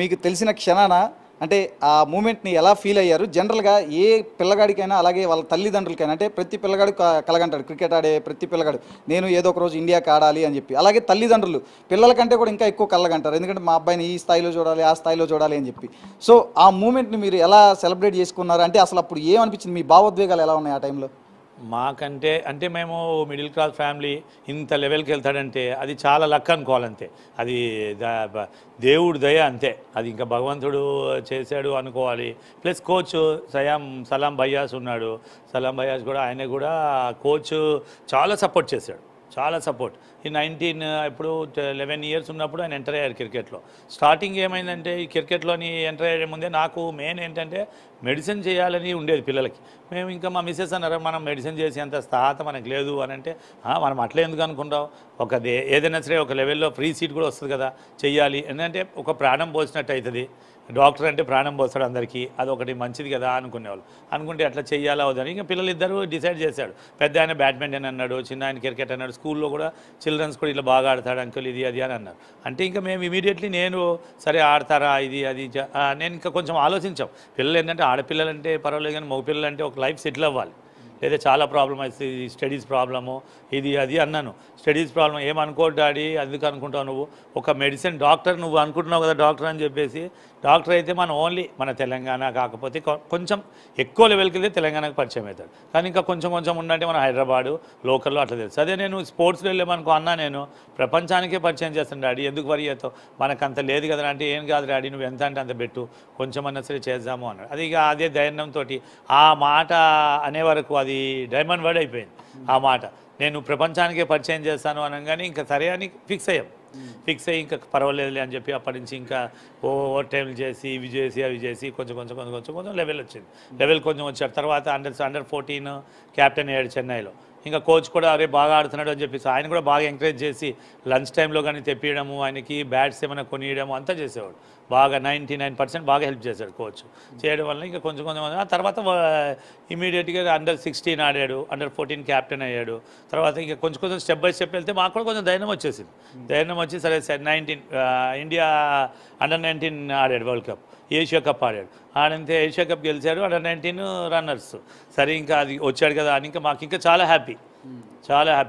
మీకు తెలిసిన క్షణాన అంటే ఆ మూమెంట్ని ఎలా ఫీల్ అయ్యారు? జనరల్గా ఏ పిల్లగాడికైనా అలాగే వాళ్ళ తల్లిదండ్రులకైనా అంటే ప్రతి పిల్లగాడు కలగంటాడు, క్రికెట్ ఆడే ప్రతి పిల్లగాడు నేను ఏదో ఒక రోజు ఇండియాకి ఆడాలి అని చెప్పి. అలాగే తల్లిదండ్రులు పిల్లలకంటే కూడా ఇంకా ఎక్కువ కలగంటారు, ఎందుకంటే మా అబ్బాయిని ఈ స్థాయిలో చూడాలి ఆ స్థాయిలో చూడాలి అని చెప్పి. సో ఆ మూమెంట్ని మీరు ఎలా సెలబ్రేట్ చేసుకున్నారు? అంటే అసలు అప్పుడు ఏమనిపించింది, మీ భావోద్వేగాలు ఎలా ఉన్నాయి ఆ టైంలో? మాకంటే అంటే మేము మిడిల్ క్లాస్ ఫ్యామిలీ ఇంత లెవెల్కి వెళ్తాడంటే అది చాలా లక్ అనుకోవాలంతే. అది దేవుడి దయ అంతే. అది ఇంకా భగవంతుడు చేశాడు అనుకోవాలి. ప్లస్ కోచ్ సలాం బయ్యాస్ ఉన్నాడు. సలాం బయ్యాస్ కూడా ఆయన కూడా కోచ్ చాలా సపోర్ట్ చేశాడు, చాలా సపోర్ట్. ఈ 11 ఇయర్స్ ఉన్నప్పుడు ఆయన ఎంటర్ అయ్యారు క్రికెట్లో. స్టార్టింగ్ ఏమైందంటే ఈ క్రికెట్లోని ఎంటర్ అయ్యే ముందే నాకు మెయిన్ ఏంటంటే మెడిసిన్ చేయాలని ఉండేది పిల్లలకి. మేము ఇంకా మా మిస్సెస్ అన్నారు మనం మెడిసిన్ చేసేంత స్థాత మనకు లేదు అని అంటే, మనం అట్లే ఎందుకు అనుకుంటాం, ఏదైనా సరే ఒక లెవెల్లో ఫ్రీ సీట్ కూడా వస్తుంది కదా చెయ్యాలి. ఎందుకంటే ఒక ప్రాణం పోసినట్టు అవుతుంది. డాక్టర్ అంటే ప్రాణం పోస్తాడు అందరికీ, అదొకటి మంచిది కదా అనుకునేవాళ్ళు. అనుకుంటే అట్లా చెయ్యాలా అవుదని ఇంకా పిల్లలు ఇద్దరు డిసైడ్ చేశాడు. పెద్ద ఆయన బ్యాడ్మింటన్ అన్నాడు, చిన్న ఆయన క్రికెట్ అన్నాడు. స్కూల్లో కూడా చిల్డ్రన్స్ కూడా ఇట్లా బాగా ఆడతాడు అంకుల్ ఇది అది అని అన్నారు. అంటే ఇంకా మేము ఇమీడియట్లీ నేను సరే ఆడతారా ఇది అది నేను ఇంకా కొంచెం ఆలోచించాం. పిల్లలు ఏంటంటే ఆడపిల్లలంటే పర్వాలేదు కానీ మగపిల్లలు అంటే ఒక లైఫ్ సెటిల్ అవ్వాలి, లేదా చాలా ప్రాబ్లం అవుతుంది, స్టడీస్ ప్రాబ్లము ఇది అది అన్నాను. స్టడీస్ ప్రాబ్లం ఏమనుకో డాడీ అందుకు అనుకుంటావు నువ్వు, ఒక మెడిసిన్ డాక్టర్ నువ్వు అనుకుంటున్నావు కదా డాక్టర్ అని చెప్పేసి. డాక్టర్ అయితే మనం ఓన్లీ మన తెలంగాణ కాకపోతే కొంచెం ఎక్కువ లెవెల్కి వెళ్తే తెలంగాణకు పరిచయం అవుతాడు. కానీ ఇంకా కొంచెం కొంచెం ఉండంటే మన హైదరాబాదు లోకల్లో అట్లా తెలుసు. అదే నేను స్పోర్ట్స్లో వెళ్ళామనుకో అన్నా నేను ప్రపంచానికే పరిచయం చేస్తాను డాడీ, ఎందుకు వరి అవుతావు, మనకు అంత లేదు కదా అంటే ఏం కాదు డాడీ నువ్వు ఎంత అంటే అంత పెట్టు, కొంచెం అన్నా సరే చేద్దాము అన్నాడు. అది ఇక అదే ధైర్యంతో ఆ మాట అనే వరకు అది డైమండ్ వర్డ్ అయిపోయింది. ఆ మాట నేను ప్రపంచానికే పరిచయం చేస్తాను అనగానే ఇంకా సరే అని ఫిక్స్ అయ్యి ఇంకా పర్వాలేదులే అని చెప్పి అప్పటి నుంచి ఇంకా ఓవర్ టైంలు చేసి ఇవి చేసి అవి చేసి కొంచెం లెవెల్ వచ్చింది. లెవెల్ కొంచెం వచ్చాడు. తర్వాత అండర్ 14 క్యాప్టెన్ అయ్యాడు చెన్నైలో. ఇంకా కోచ్ కూడా అరే బాగా ఆడుతున్నాడు అని చెప్పేసి ఆయన కూడా బాగా ఎంకరేజ్ చేసి లంచ్ టైంలో కానీ తెప్పియడము, ఆయనకి బ్యాట్స్ ఏమైనా కొనియడము అంతా చేసేవాడు. బాగా 99% బాగా హెల్ప్ చేశాడు కోచ్. చేయడం వల్ల ఇంకా కొంచెం ఆ తర్వాత ఇమీడియట్గా అండర్ 16 ఆడాడు, అండర్ 14 క్యాప్టెన్ అయ్యాడు. తర్వాత ఇంకా కొంచెం స్టెప్ బై స్టెప్ వెళ్తే మాకు కూడా కొంచెం ధైర్యం వచ్చేసింది. ధైర్యం వచ్చి సరే ఇండియా అండర్ 19 ఆడాడు వరల్డ్ కప్, ఏషియా కప్ ఆడంతే ఏషియా కప్ గెలిచాడు. Under 19 runners. సరే ఇంకా అది వచ్చాడు కదా అని ఇంకా మాకు ఇంకా చాలా హ్యాపీ,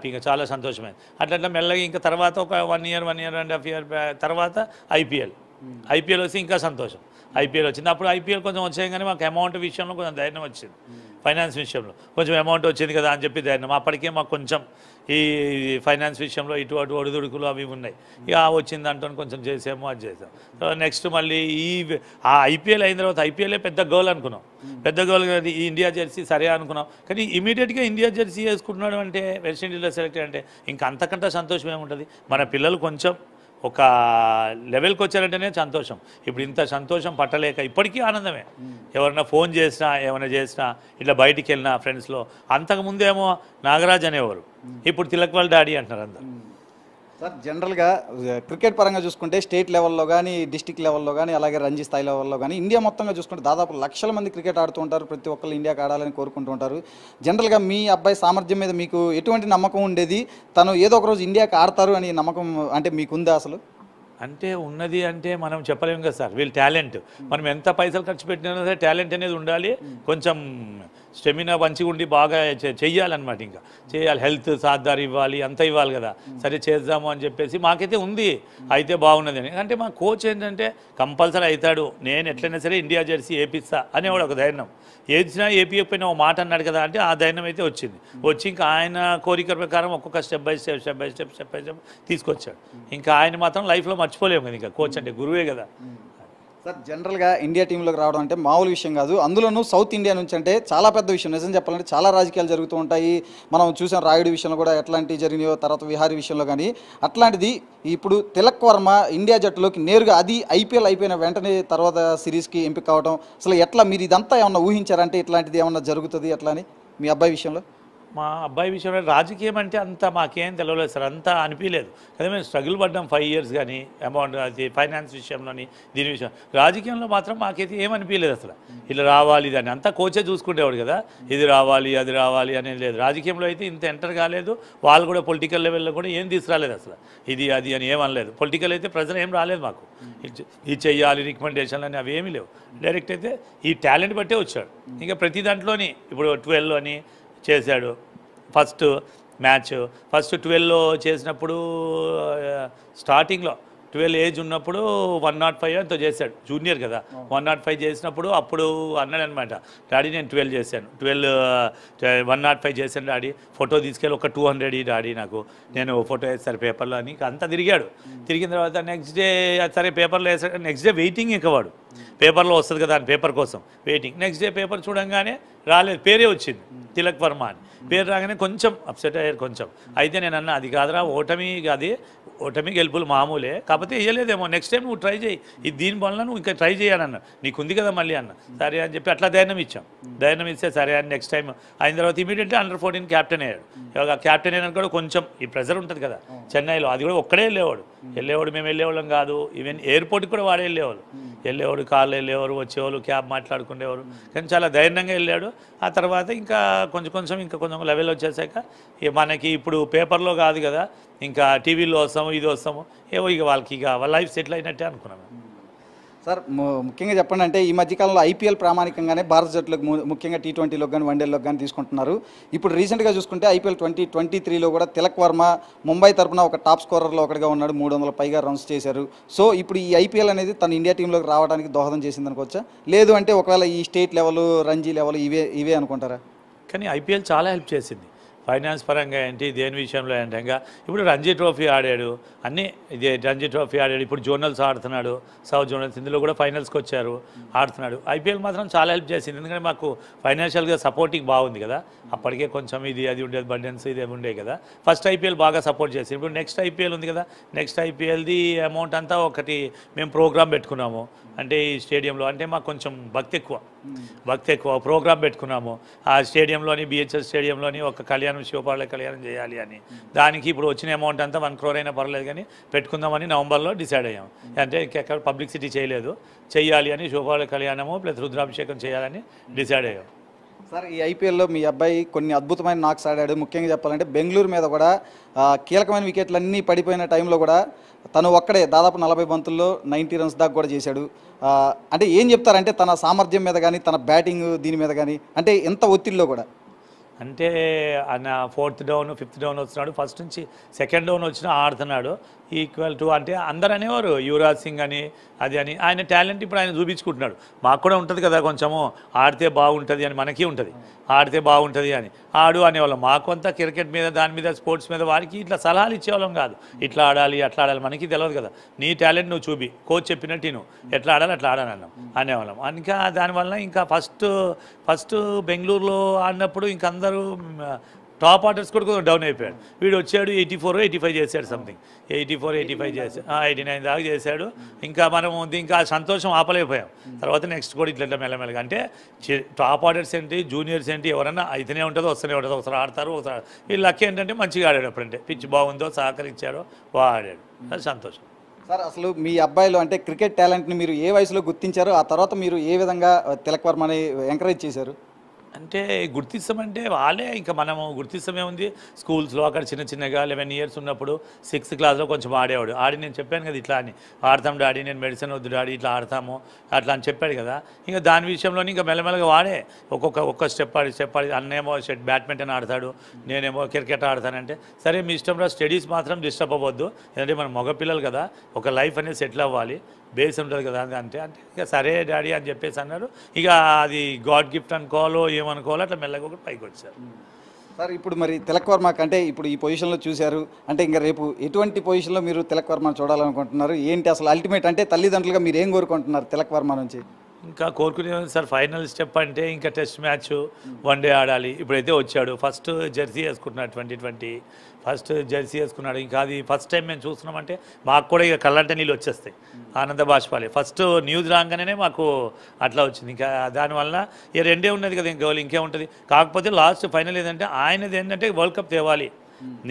ఇంకా చాలా సంతోషమైంది. అట్లా మెల్లగా ఇంకా తర్వాత ఒక 1 year 1.5 year తర్వాత ఐపీఎల్ వచ్చి ఇంకా సంతోషం. ఐపీఎల్ వచ్చింది. అప్పుడు ఐపీఎల్ కొంచెం వచ్చాయి కానీ మాకు అమౌంట్ విషయంలో కొంచెం ధైర్యం వచ్చింది. ఫైనాన్స్ విషయంలో కొంచెం అమౌంట్ వచ్చింది కదా అని చెప్పి ధైర్యం. అప్పటికే మాకు కొంచెం ఈ ఫైనాన్స్ విషయంలో ఇటు అటు ఒడిదుడుకులు అవి ఉన్నాయి. ఇక వచ్చింది అంటూ కొంచెం చేసాము, అది చేసాం. నెక్స్ట్ మళ్ళీ ఆ ఐపీఎల్ అయిన తర్వాత ఐపీఎల్ఏ పెద్ద గోల్ అనుకున్నాం. పెద్ద గోల్ ఈ ఇండియా జెర్సీ సరే అనుకున్నాం. కానీ ఇమీడియట్గా ఇండియా జెర్సీ వేసుకుంటున్నాడు అంటే వెస్టిండీస్లో సెలెక్ట్ అంటే ఇంకా అంతకంటే సంతోషం ఏముంటుంది. మన పిల్లలు కొంచెం ఒక లెవెల్కి వచ్చారంటేనే సంతోషం. ఇప్పుడు ఇంత సంతోషం పట్టలేక ఇప్పటికీ ఆనందమే. ఎవరైనా ఫోన్ చేసినా ఏమైనా చేసినా ఇట్లా బయటికి వెళ్ళినా ఫ్రెండ్స్లో, అంతకుముందేమో నాగరాజ్ అనేవారు, ఇప్పుడు తిలక్ వాళ్ళ డాడీ అంటున్నారు అందరు. సార్ జనరల్గా క్రికెట్ పరంగా చూసుకుంటే స్టేట్ లెవెల్లో కానీ డిస్టిక్ లెవెల్లో కానీ అలాగే రంజీ స్థాయి లెవెల్లో కానీ ఇండియా మొత్తంగా చూసుకుంటే దాదాపు లక్షల మంది క్రికెట్ ఆడుతూ ఉంటారు. ప్రతి ఒక్కరు ఇండియాకి ఆడాలని కోరుకుంటూ ఉంటారు. జనరల్గా మీ అబ్బాయి సామర్థ్యం మీద మీకు ఎటువంటి నమ్మకం ఉండేది? తను ఏదో ఒక రోజు ఇండియాకి ఆడతారు అని నమ్మకం అంటే మీకుందా అసలు? అంటే ఉన్నది అంటే మనం చెప్పలేము కదా సార్. వీళ్ళు టాలెంట్, మనం ఎంత పైసలు ఖర్చు పెట్టినా సరే టాలెంట్ అనేది ఉండాలి. కొంచెం స్టెమినా మంచిగా ఉండి బాగా చెయ్యాలన్నమాట. ఇంకా చేయాలి, హెల్త్ సాధారణ ఇవ్వాలి, అంతా ఇవ్వాలి కదా. సరే చేద్దాము అని చెప్పేసి మాకైతే ఉంది, అయితే బాగున్నది అని. అంటే మా కోచ్ ఏంటంటే కంపల్సరీ అవుతాడు, నేను ఎట్లయినా సరే ఇండియా జెర్సీ వేపిస్తా అనేవాడు ఒక ధైర్యం. ఏదిచ్చినా ఏపీయకపోయినా ఒక మాట అన్నాడు కదా అంటే ఆ ధైర్యం అయితే వచ్చింది. వచ్చి ఇంకా ఆయన కోరిక ప్రకారం ఒక్కొక్క స్టెప్ బై స్టెప్ తీసుకొచ్చాడు. ఇంకా ఆయన మాత్రం లైఫ్లో మర్చిపోలేము కదా. ఇంకా కోచ్ అంటే గురువే కదా. సార్ జనరల్గా ఇండియా టీంలోకి రావడం అంటే మామూలు విషయం కాదు. అందులోనూ సౌత్ ఇండియా నుంచి అంటే చాలా పెద్ద విషయం. నిజం చెప్పాలంటే చాలా రాజకీయాలు జరుగుతూ ఉంటాయి. మనం చూసాం రాయుడు విషయంలో కూడా ఎట్లాంటివి జరిగినాయో, తర్వాత విహారీ విషయంలో కానీ. అట్లాంటిది ఇప్పుడు తిలక్ వర్మ ఇండియా జట్టులోకి నేరుగా అది ఐపీఎల్ అయిపోయిన వెంటనే తర్వాత సిరీస్కి ఎంపిక కావడం, అసలు ఎట్లా మీరు ఇదంతా ఏమన్నా ఊహించారంటే ఇట్లాంటిది ఏమన్నా జరుగుతుంది అట్లా అని మీ అబ్బాయి విషయంలో? మా అబ్బాయి విషయంలో రాజకీయం అంటే అంత మాకేం తెలియలేదు సార్, అంతా అనిపించలేదు కదా. మేము స్ట్రగుల్ పడ్డాం 5 years కానీ అమౌంట్ అది ఫైనాన్స్ విషయంలోని దీని విషయం. రాజకీయంలో మాత్రం మాకైతే ఏమనిపించలేదు అసలు. ఇలా రావాలి దాన్ని అంతా కోచే చూసుకునేవాడు కదా, ఇది రావాలి అది రావాలి అనేది లేదు. రాజకీయంలో అయితే ఇంత ఎంటర్ కాలేదు, వాళ్ళు కూడా పొలిటికల్ లెవెల్లో కూడా ఏం తీసుకురాలేదు అసలు, ఇది అది అని ఏమనలేదు. పొలిటికల్ అయితే ప్రజలు ఏం రాలేదు మాకు, ఇది చెయ్యాలి రికమెండేషన్లు అని అవి ఏమీ లేవు. డైరెక్ట్ అయితే ఈ టాలెంట్ బట్టే వచ్చాడు. ఇంకా ప్రతి దాంట్లోని ఇప్పుడు 12 అని చేశాడు. ఫస్ట్ 12లో చేసినప్పుడు స్టార్టింగ్లో 12 ఏజ్ ఉన్నప్పుడు 105 ఎంతో చేశాడు, జూనియర్ కదా. 105 చేసినప్పుడు అప్పుడు అన్నాడు అనమాట, డాడీ నేను 12 చేశాను, 105 చేశాను డాడీ, ఫోటో తీసుకెళ్ళి ఒక 200 డాడీ నాకు, నేను ఫోటో వేస్తాను పేపర్లో అని అంతా తిరిగాడు. తిరిగిన తర్వాత నెక్స్ట్ డే సరే పేపర్లో వేసాడు. నెక్స్ట్ డే వెయిటింగ్ ఇంకవాడు, పేపర్లో వస్తుంది కదా అని పేపర్ కోసం వెయిటింగ్. నెక్స్ట్ డే పేపర్ చూడంగానే రాలేదు, పేరే వచ్చింది తిలక్ వర్మ అని. పేరు రాగానే కొంచెం అప్సెట్ అయ్యారు కొంచెం. అయితే నేను అన్న అది కాదురా, ఓటమి గెలుపులు మామూలే, కాకపోతే వేయలేదేమో, నెక్స్ట్ టైం నువ్వు ట్రై చేయి, ఇది దీని వల్ల నువ్వు ఇంకా ట్రై చేయాలన్న, నీకుంది కదా మళ్ళీ అన్న. సరే అని చెప్పి అట్లా ధైర్యం ఇచ్చాం. ధైర్యం ఇస్తే సరే అని నెక్స్ట్ టైం అయిన తర్వాత ఇమీడియట్లీ Under-14 క్యాప్టెన్ అయ్యాడు. ఇవాళ క్యాప్టెన్ అయినా కూడా కొంచెం ఈ ప్రెజర్ ఉంటుంది కదా చెన్నైలో, అది కూడా ఒక్కడే వెళ్ళేవాడు. మేము వెళ్ళేవాళ్ళం కాదు, ఈవెన్ ఎయిర్పోర్ట్కి కూడా వాడే వెళ్ళేవాడు, కార్లో వెళ్ళేవారు, వచ్చేవాళ్ళు, క్యాబ్ మాట్లాడుకునేవారు. కానీ చాలా ధైర్యంగా వెళ్ళాడు. ఆ తర్వాత ఇంకా కొంచెం లెవెల్ వచ్చేసాక మనకి ఇప్పుడు పేపర్లో కాదు కదా, ఇంకా టీవీలో వస్తాము, ఇది వస్తాము, ఏవో ఇక వాళ్ళకి ఇక వాళ్ళ లైఫ్ సెటిల్ అయినట్టే అనుకున్నాను. సార్ ముఖ్యంగా చెప్పండి, అంటే ఈ మధ్యకాలంలో ఐపీఎల్ ప్రామాణికంగానే భారత జట్టులకు ముఖ్యంగా T20లోకి కానీ వన్డేలోకి కానీ తీసుకుంటున్నారు. ఇప్పుడు రీసెంట్గా చూసుకుంటే IPL 2023లో కూడా తిలక్ వర్మ ముంబై తరఫున ఒక టాప్ స్కోరర్లో ఒకటిగా ఉన్నాడు, 300 పైగా రన్స్ చేశారు. సో ఇప్పుడు ఈ IPL అనేది తన ఇండియా టీంలోకి రావడానికి దోహదం చేసింది అనుకోవచ్చా, లేదు అంటే ఒకవేళ ఈ స్టేట్ లెవెల్, రంజీ లెవెల్ ఇవే అనుకుంటారా? కానీ IPL చాలా హెల్ప్ చేసింది ఫైనాన్స్ పరంగా ఏంటి, దేని విషయంలో ఏంటి. ఇంకా ఇప్పుడు రంజీ ట్రోఫీ ఆడాడు, అన్నీ ఇదే రంజీ ట్రోఫీ ఆడాడు, ఇప్పుడు జోనల్స్ ఆడుతున్నాడు, సౌత్ జోనల్స్, ఇందులో కూడా ఫైనల్స్కి వచ్చారు, ఆడుతున్నాడు. IPL మాత్రం చాలా హెల్ప్ చేసింది, ఎందుకంటే మాకు ఫైనాన్షియల్గా సపోర్టింగ్ బాగుంది కదా. అప్పటికే కొంచెం అది ఉండేది, బర్డెన్స్ ఇది ఉండే కదా. ఫస్ట్ IPL బాగా సపోర్ట్ చేసింది. ఇప్పుడు నెక్స్ట్ IPL ఉంది కదా, నెక్స్ట్ IPLది అమౌంట్ అంతా ఒకటి మేము ప్రోగ్రామ్ పెట్టుకున్నాము, అంటే ఈ స్టేడియంలో, అంటే మాకు కొంచెం భక్తి ఎక్కువ ప్రోగ్రామ్ పెట్టుకున్నాము. ఆ స్టేడియంలోని BHS స్టేడియంలోని ఒక శివపాళ్ళ కళ్యాణం చేయాలి అని. దానికి ఇప్పుడు వచ్చిన అమౌంట్ అంతా 1 crore అయినా పర్లేదు కానీ పెట్టుకుందామని నవంబర్లో డిసైడ్ అయ్యాం. అంటే ఇంకెక్కడ పబ్లిసిటీ చేయాలి అని శివపాళ్ళ కళ్యాణము ప్లస్ రుద్రాభిషేకం చేయాలని డిసైడ్ అయ్యాం. సార్ ఈ IPLలో మీ అబ్బాయి కొన్ని అద్భుతమైన నాక్స్ ఆడాడు. ముఖ్యంగా చెప్పాలంటే బెంగళూరు మీద కూడా కీలకమైన వికెట్లన్నీ పడిపోయిన టైంలో కూడా తను ఒక్కడే దాదాపు 40 బంతుల్లో 90 runs దాకా కూడా చేశాడు. అంటే ఏం చెప్తారంటే తన సామర్థ్యం మీద కానీ, తన బ్యాటింగ్ దీని మీద కానీ, అంటే ఎంత ఒత్తిడిలో కూడా? అంటే ఆయన 4th down 5th down వస్తున్నాడు, ఫస్ట్ నుంచి 2nd down వచ్చినా ఆడుతున్నాడు. ఈక్వల్ టు అంటే అందరు అనేవారు యువరాజ్ సింగ్ అని అది అని. ఆయన టాలెంట్ ఇప్పుడు ఆయన చూపించుకుంటున్నాడు. మాకు కూడా ఉంటుంది కదా కొంచెము, ఆడితే బాగుంటుంది అని మనకి ఉంటుంది, ఆడితే బాగుంటుంది అని ఆడు అనేవాళ్ళం. మాకు అంతా క్రికెట్ మీద దాని మీద స్పోర్ట్స్ మీద వారికి ఇట్లా సలహాలు ఇచ్చేవాళ్ళం కాదు, ఇట్లా ఆడాలి అట్లా ఆడాలి, మనకి తెలియదు కదా. నీ టాలెంట్ నువ్వు చూపి, కోచ్ చెప్పినట్టు నువ్వు ఎట్లా ఆడాలి అట్లా ఆడాలి అన్నాం అనేవాళ్ళం. ఇంకా దానివల్ల ఇంకా ఫస్ట్ బెంగళూరులో ఆడినప్పుడు ఇంక అందరూ టాప్ ఆర్డర్స్ కూడా కొంచెం డౌన్ అయిపోయాడు. వీడు వచ్చాడు 84 85 చేశాడు, సంథింగ్ 84 85 చేశాడు, 89 దాకా చేశాడు. ఇంకా మనం ఇంకా సంతోషం ఆపలేకపోయాం. తర్వాత నెక్స్ట్ కూడా ఇట్లా మెల్లమెల్లగా అంటే టాప్ ఆర్డర్స్ ఏంటి, జూనియర్స్ ఏంటి, ఎవరన్నా అయితేనే ఉంటుందో వస్తూనే ఉంటుంది, ఒకసారి ఆడతారు ఒకసారి. వీళ్ళు లక్ ఏంటంటే మంచిగా ఆడాడు, అప్పుడంటే పిచ్ బాగుందో సహకరించాడో బాగా ఆడాడు, అది సంతోషం. సార్ అసలు మీ అబ్బాయిలో అంటే క్రికెట్ టాలెంట్ని మీరు ఏ వయసులో గుర్తించారు, ఆ తర్వాత మీరు ఏ విధంగా తిలక్ వర్మని ఎంకరేజ్ చేశారు? అంటే గుర్తిస్తామంటే వాళ్ళే, ఇంకా మనము గుర్తిస్తామే ఉంది. స్కూల్స్లో అక్కడ చిన్నగా 11 years ఉన్నప్పుడు 6th classలో కొంచెం ఆడేవాడు. నేను చెప్పాను కదా ఇట్లా అని, ఆడతాం డాడీ, నేను మెడిసిన్ వద్దు డాడీ, ఇట్లా ఆడతాము అట్లా అని చెప్పాడు కదా. ఇంకా దాని విషయంలోని ఇంకా మెల్లమెల్లగా వాడే ఒక్క స్టెప్ ఆడి అన్నేమో బ్యాడ్మింటన్ ఆడతాడు, నేనేమో క్రికెట్ ఆడతానంటే సరే మీ ఇష్టంలో, స్టడీస్ మాత్రం డిస్టర్బ్ అవ్వద్దు, ఎందుకంటే మన మగపిల్లలు కదా, ఒక లైఫ్ అనేది సెటిల్ అవ్వాలి, బేస్ ఉంటుంది కదా అంటే ఇక సరే డాడీ అని చెప్పేసి అన్నారు. ఇక అది గాడ్ గిఫ్ట్ అనుకోవాలో ఏమనుకోవాలో అట్లా మెల్లగా ఒకటి పైకి వచ్చారు. సార్ ఇప్పుడు మరి తిలక్ వర్మ అంటే ఇప్పుడు ఈ పొజిషన్లో చూశారు అంటే ఇంకా రేపు ఎటువంటి పొజిషన్లో మీరు తిలక్ వర్మను చూడాలనుకుంటున్నారు ఏంటి అసలు అల్టిమేట్ అంటే తల్లిదండ్రులుగా మీరు ఏం కోరుకుంటున్నారు తిలక్ వర్మ నుంచి? ఇంకా కోరుకునే సార్ ఫైనల్ స్టెప్ అంటే ఇంకా టెస్ట్ మ్యాచ్ వన్ డే ఆడాలి. ఇప్పుడైతే వచ్చాడు, ఫస్ట్ జెర్సీ వేసుకుంటున్నాడు, 2020 ఫస్ట్ జెర్సీ వేసుకున్నాడు. ఇంకా అది ఫస్ట్ టైం మేము చూస్తున్నామంటే మాకు కూడా ఇక కళ్ళంటే నీళ్ళు వచ్చేస్తాయి, ఆనంద బాష్పాలే. ఫస్ట్ న్యూస్ రాగానే మాకు అట్లా వచ్చింది. ఇంకా దానివల్ల ఇక రెండే ఉన్నది కదా, ఇంకా ఇంకేముంటుంది. కాకపోతే లాస్ట్ ఫైనల్ ఏంటంటే ఆయనది ఏంటంటే వరల్డ్ కప్ తేవాలి,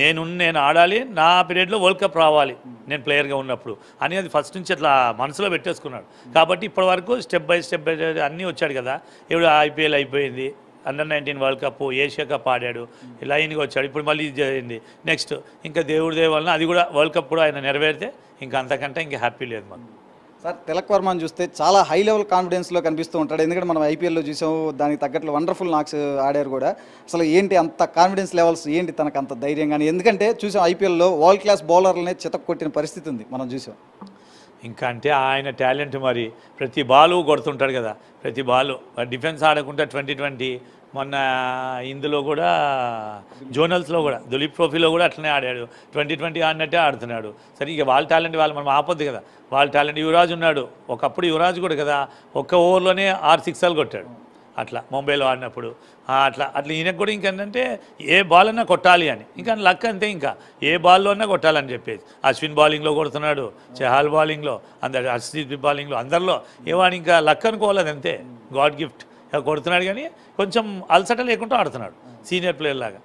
నేను ఆడాలి, నా పీరియడ్లో వరల్డ్ కప్ రావాలి నేను ప్లేయర్గా ఉన్నప్పుడు అనేది ఫస్ట్ నుంచి అట్లా మనసులో పెట్టేసుకున్నాడు. కాబట్టి ఇప్పటివరకు స్టెప్ బై స్టెప్ అన్నీ వచ్చాడు కదా. ఇప్పుడు ఐపీఎల్ అయిపోయింది, under-19 world cup, Asia cup ఆడాడు, లైన్గా వచ్చాడు. ఇప్పుడు మళ్ళీ ఇది జరిగింది. నెక్స్ట్ ఇంకా దేవుడి దయ వలన అది కూడా వరల్డ్ కప్ కూడా ఆయన నెరవేరితే ఇంకా అంతకంటే ఇంకా హ్యాపీ లేదు మాకు. సార్ తిలక్ వర్మని చూస్తే చాలా హై లెవెల్ కాన్ఫిడెన్స్లో కనిపిస్తూ ఉంటాడు. ఎందుకంటే మనం ఐపీఎల్లో చూసాము, దానికి తగ్గట్లు వండర్ఫుల్ నాక్స్ ఆడారు కూడా. అసలు ఏంటి అంత కాన్ఫిడెన్స్ లెవెల్స్, ఏంటి తనకు అంత ధైర్యం కానీ? ఎందుకంటే చూసాం ఐపీఎల్లో వరల్డ్ క్లాస్ బౌలర్లనే చితక్ కొట్టిన పరిస్థితి ఉంది మనం చూసాం. ఇంకా అంటే ఆయన టాలెంట్ మరి ప్రతి బాలు కొడుతుంటాడు కదా, ప్రతి బాలు. డిఫెన్స్ ఆడకుండా 2020 మొన్న ఇందులో కూడా జోనల్స్లో కూడా దులీప్ ట్రోఫీలో కూడా అట్లనే ఆడాడు. 2020 ఆడినట్టే ఆడుతున్నాడు. సరే ఇక వాళ్ళ టాలెంట్ వాళ్ళు మనం ఆపొద్దు కదా. వాళ్ళ టాలెంట్ యువరాజ్ ఉన్నాడు, ఒకప్పుడు యువరాజ్ కూడా కదా ఒక్క ఓవర్లోనే 6 సిక్సర్లు కొట్టాడు అట్లా ముంబైలో ఆడినప్పుడు. అట్లా ఈయనకు కూడా ఇంకేంటంటే ఏ బాల్ అన్నా కొట్టాలి అని, ఇంకా లక్ అంతే, ఇంకా ఏ బాల్లో అన్నా కొట్టాలని చెప్పేసి. అశ్విన్ బౌలింగ్లో కొడుతున్నాడు, చహాల్ బౌలింగ్లో, అందరు హర్షదీప్ బౌలింగ్లో, అందరిలో ఏవాడు ఇంకా లక్ అనుకోవాలి, అంతే, గాడ్ గిఫ్ట్ కొడుతున్నాడు. కానీ కొంచెం అలసట లేకుండా ఆడుతున్నాడు సీనియర్ ప్లేయర్ లాగా.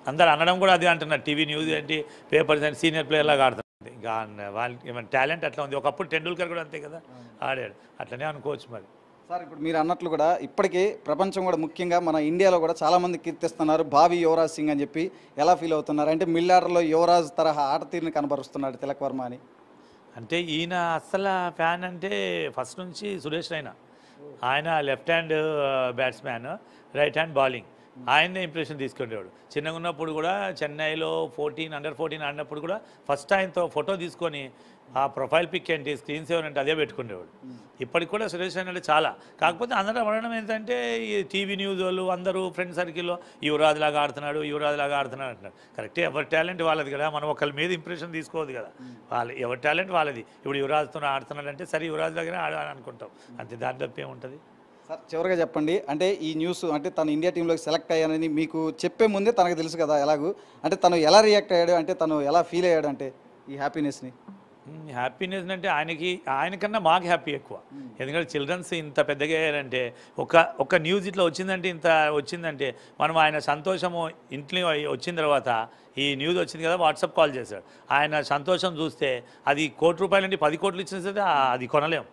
అందరు అనడం కూడా అది అంటున్నారు, టీవీ న్యూస్ ఏంటి, పేపర్స్ ఏంటి, సీనియర్ ప్లేయర్ లాగా ఆడుతున్నాడు. ఇంకా వాళ్ళకి ఏమైనా టాలెంట్ అట్లా ఉంది. ఒకప్పుడు టెండూల్కర్ కూడా అంతే కదా ఆడాడు, అట్లనే అనుకోవచ్చు మరి. సార్ ఇప్పుడు మీరు అన్నట్లు కూడా ఇప్పటికీ ప్రపంచం కూడా ముఖ్యంగా మన ఇండియాలో కూడా చాలామంది కీర్తిస్తున్నారు భావి యువరాజ్ సింగ్ అని చెప్పి. ఎలా ఫీల్ అవుతున్నారు? అంటే మిడిల్ ఆర్డర్లో యువరాజ్ తరహా ఆట తీరుని కనబరుస్తున్నాడు తిలక్ వర్మ అని. అంటే ఈయన అస్సలు ఫ్యాన్ అంటే ఫస్ట్ నుంచి సురేష్ రైనా. ఆయన left hand batsman, right hand bowling. ఆయన్నే ఇంప్రెషన్ తీసుకునేవాడు. చిన్నగా ఉన్నప్పుడు కూడా చెన్నైలో అండర్-14 ఆడినప్పుడు కూడా ఫస్ట్ ఆయనతో ఫోటో తీసుకొని ఆ ప్రొఫైల్ పిక్ ఏంటి, స్క్రీన్ సేవర్ అంటే అదే పెట్టుకునేవాడు. ఇప్పటికి కూడా సురేష్ రైనా అంటే చాలా. కాకపోతే అందరూ అనడం ఏంటంటే ఈ టీవీ న్యూస్ వాళ్ళు అందరూ ఫ్రెండ్ సర్కిల్లో యువరాజ్ లాగా ఆడుతున్నాడు అంటున్నారు. కరెక్టే, ఎవరి టాలెంట్ వాళ్ళది కదా, మనం ఒకరి మీద ఇంప్రెషన్ తీసుకోవద్దు కదా. ఎవరి టాలెంట్ వాళ్ళది. ఇప్పుడు యువరాజ్తో ఆడుతున్నాడు అంటే సరే యువరాజ్ లాగానే ఆడాలని అనుకుంటాం, అంతే, దాని తప్ప ఏముంటుంది. సార్ చివరిగా చెప్పండి, అంటే ఈ న్యూస్ అంటే తను ఇండియా టీంలోకి సెలెక్ట్ అయ్యానని మీకు చెప్పే ముందే తనకు తెలుసు కదా ఎలాగూ, అంటే తను ఎలా రియాక్ట్ అయ్యాడు, అంటే తను ఎలా ఫీల్ అయ్యాడు అంటే ఈ హ్యాపీనెస్ని? హ్యాపీనెస్ అంటే ఆయనకన్నా మాకు హ్యాపీ ఎక్కువ. ఎందుకంటే చిల్డ్రన్స్ ఇంత పెద్దగా అయ్యారంటే ఒక న్యూస్ ఇట్లా వచ్చిందంటే, ఇంత వచ్చిందంటే మనం ఆయన సంతోషము ఇంట్లో వచ్చిన తర్వాత ఈ న్యూస్ వచ్చింది కదా వాట్సాప్ కాల్ చేశాడు. ఆయన సంతోషం చూస్తే అది ₹1 కోటి 10 కోట్లు ఇచ్చిన సరే అది కొనలేం.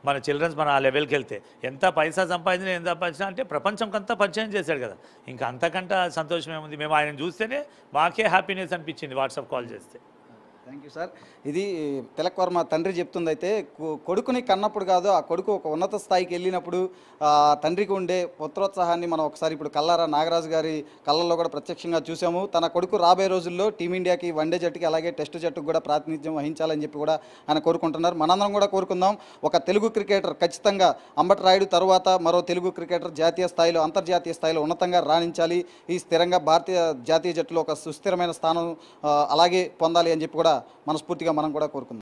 మన చిల్డ్రన్స్ మన ఆ లెవెల్కి వెళ్తే ఎంత పైసా సంపాదించినా ఎంత సంపాదించినా అంటే ప్రపంచంకంతా పరిచయం చేశాడు కదా, ఇంకా అంతకంటే సంతోషం ఏముంది. మేము ఆయన చూస్తేనే మాకే హ్యాపీనెస్ అనిపించింది వాట్సాప్ కాల్ చేస్తే. Thank you sir. ఇది తిలక్ వర్మ తండ్రి చెప్తుంది. అయితే కొడుకుని కన్నప్పుడు కాదు, ఆ కొడుకు ఒక ఉన్నత స్థాయికి వెళ్ళినప్పుడు తండ్రికి ఉండే పుత్రోత్సాహాన్ని మనం ఒకసారి ఇప్పుడు కల్లారా నాగరాజు గారి కళ్ళల్లో కూడా ప్రత్యక్షంగా చూసాము. తన కొడుకు రాబోయే రోజుల్లో టీమిండియాకి వన్డే జట్టుకి అలాగే టెస్ట్ జట్టుకు కూడా ప్రాతినిధ్యం వహించాలని చెప్పి కూడా ఆయన కోరుకుంటున్నారు. మనందరం కూడా కోరుకుందాం, ఒక తెలుగు క్రికెటర్ ఖచ్చితంగా అంబటి రాయుడు తర్వాత మరో తెలుగు క్రికెటర్ జాతీయ స్థాయిలో అంతర్జాతీయ స్థాయిలో ఉన్నతంగా రాణించాలి, ఈ స్థిరంగా భారతీయ జాతీయ జట్టులో ఒక సుస్థిరమైన స్థానం అలాగే పొందాలి అని చెప్పి కూడా మనస్ఫూర్తిగా మనం కూడా కోరుకుందాం.